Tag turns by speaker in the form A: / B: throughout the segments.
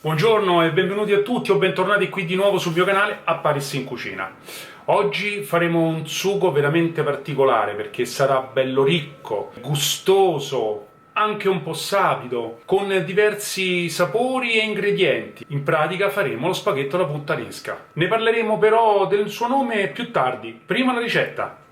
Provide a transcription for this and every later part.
A: Buongiorno e benvenuti a tutti o bentornati qui di nuovo sul mio canale a Paris in Cucina. Oggi faremo un sugo veramente particolare perché sarà bello ricco, gustoso, anche un po' sapido, con diversi sapori e ingredienti. In pratica faremo lo spaghetto alla puttanesca. Ne parleremo però del suo nome più tardi. Prima la ricetta.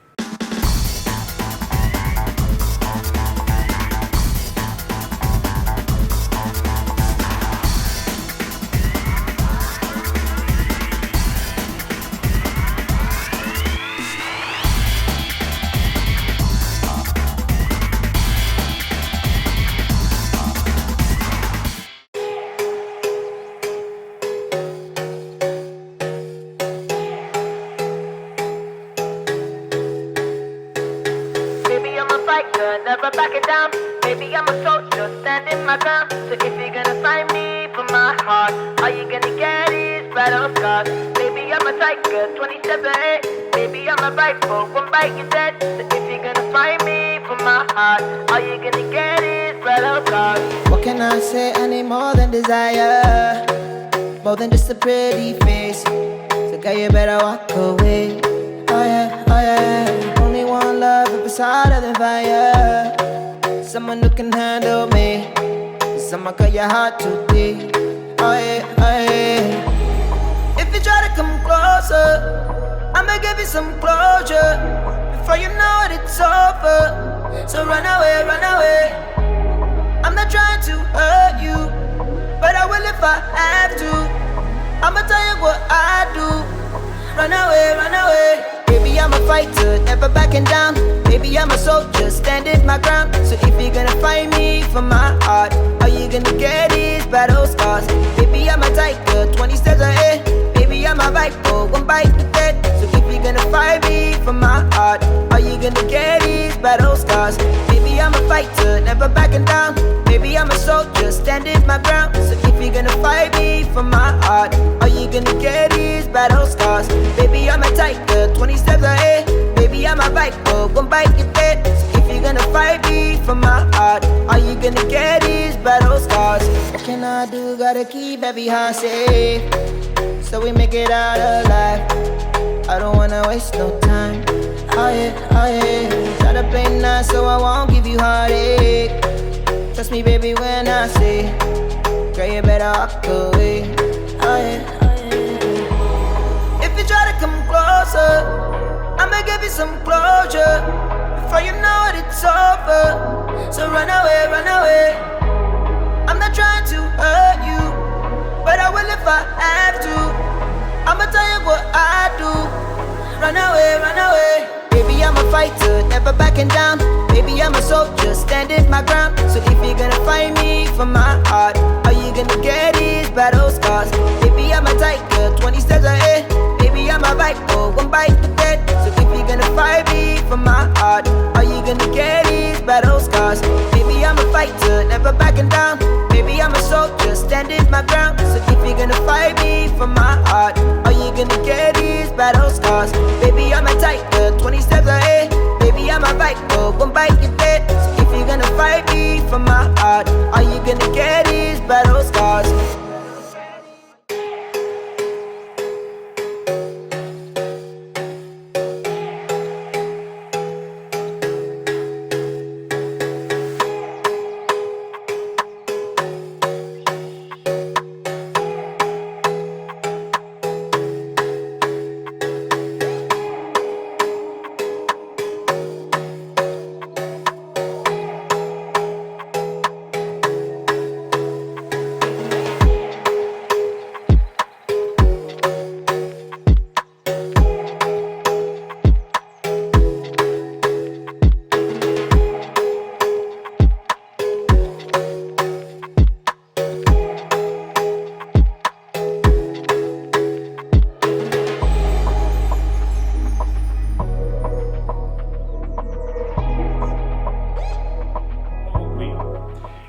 B: Never backing down. Maybe I'm a soldier, standing my ground. So if you're gonna find me for my heart, all you gonna get is battle scars. Maybe I'm a tiger, 27. Maybe I'm a rifle, one bite you're dead. So if you're gonna find me for my heart, all you gonna get is battle scars.
C: What can I say? I need more than desire, more than just a pretty face. So girl, you better walk away. Oh yeah, oh yeah. Only one love up beside of the fire. Someone who can handle me. Someone cut your heart too deep. Oh yeah, oh yeah. If you try to come closer, I'ma give you some closure. Before you know it, it's over. So run away, run away. I'm not trying to hurt you, but I will if I have to. I'ma tell you what I do. Run away, run away. Baby, I'm a fighter, never backing down. Baby, I'm a soldier, standing my ground. So if you're gonna fight me for my heart, all you gonna get is battle scars. Baby, I'm a tiger, 20 steps ahead. Baby, I'm a viper, one bite to dead. So if you're gonna fight me for my heart, all you gonna get is battle scars. Baby, I'm a fighter, never backing down. Baby, I'm a soldier, standing my ground. So if you're gonna fight me for my heart, all you gonna get is battle scars. Baby, I'm a tiger, 20 steps ahead. Baby, I'm a viper, one bite you dead. So if you're gonna fight me for my heart, all you gonna get is battle scars. What can I do? Gotta keep every heart safe, so we make it out alive. I don't wanna waste no time. Oh yeah, oh yeah. Try to play nice so I won't give you heartache. Trust me, baby, when I say, girl, you better walk away. Oh yeah, oh yeah. If you try to come closer, I'ma give you some closure. Before you know it, it's over. So run away, run away. I'm not trying to hurt you, but I will if I have to. I'ma tell you what I do. Run away, run away. Baby, I'm a fighter, never backing down. Baby, I'm a soldier, standing my ground. So if you're gonna fight me for my heart, all you gonna get is battle scars. Baby, I'm a tiger, 20 steps ahead. Baby, I'm a viper, one bite to dead. So if you're gonna fight me for my heart, all you gonna get is battle scars. Baby, I'm a fighter, never backing down. Baby, I'm a soldier, standing my ground. So if you're gonna fight me for my heart, all you gonna get is battle scars. Baby, I'm a tiger, 20 steps ahead. Baby, I'm a viper, one bite you dead. So if you're gonna fight me for my heart, all you gonna get is battle scars.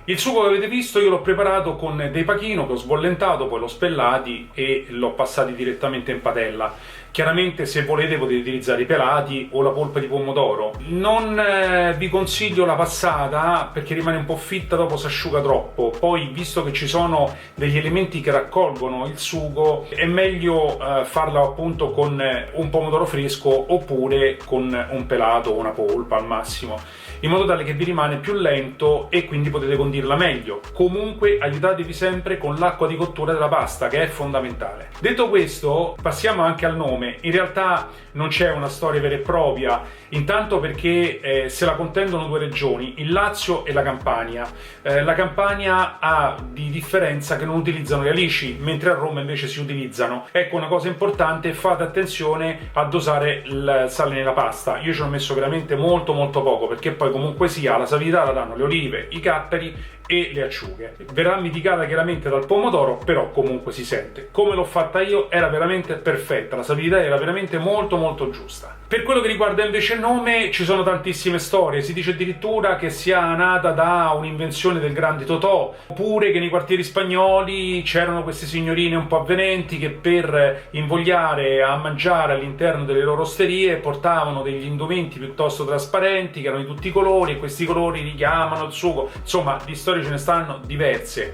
A: Il sugo che avete visto io l'ho preparato con dei pachino che ho sbollentato, poi l'ho spellati e l'ho passati direttamente in padella. Chiaramente se volete potete utilizzare i pelati o la polpa di pomodoro. Non vi consiglio la passata perché rimane un po' fitta, dopo si asciuga troppo. Poi, visto che ci sono degli elementi che raccolgono il sugo, è meglio farla appunto con un pomodoro fresco oppure con un pelato o una polpa al massimo, in modo tale che vi rimane più lento e quindi potete condirla meglio. Comunque aiutatevi sempre con l'acqua di cottura della pasta, che è fondamentale. Detto questo, passiamo anche al nome. In realtà non c'è una storia vera e propria, intanto perché se la contendono due regioni, il Lazio e la Campania. La Campania ha di differenza che non utilizzano le alici, mentre a Roma invece si utilizzano. Ecco, una cosa importante: fate attenzione a dosare il sale nella pasta. Io ci ho messo veramente molto poco, perché poi comunque sia la salinità la danno le olive, i capperi e le acciughe. Verrà mitigata chiaramente dal pomodoro, però comunque si sente. Come l'ho fatta io era veramente perfetta, la salinità era veramente molto giusta. Per quello che riguarda invece il nome, ci sono tantissime storie. Si dice addirittura che sia nata da un'invenzione del grande Totò, oppure che nei quartieri spagnoli c'erano queste signorine un po' avvenenti che per invogliare a mangiare all'interno delle loro osterie portavano degli indumenti piuttosto trasparenti che erano di tutti i colori, e questi colori richiamano il sugo. Insomma, di storie ce ne stanno diverse.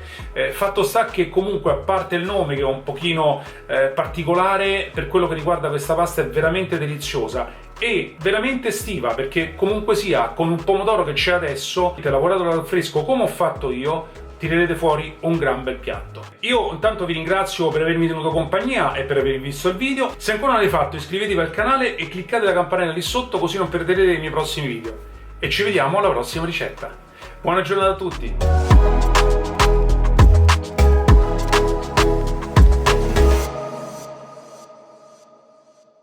A: Fatto sta che comunque, a parte il nome che è un pochino particolare, per quello che riguarda questa pasta è veramente deliziosa e veramente estiva, perché comunque sia, con un pomodoro che c'è adesso, lavorato al fresco come ho fatto io, tirerete fuori un gran bel piatto. Io intanto vi ringrazio per avermi tenuto compagnia e per aver visto il video. Se ancora non l'avete fatto, iscrivetevi al canale e cliccate la campanella lì sotto, così non perderete i miei prossimi video. E ci vediamo alla prossima ricetta. Buona giornata a tutti!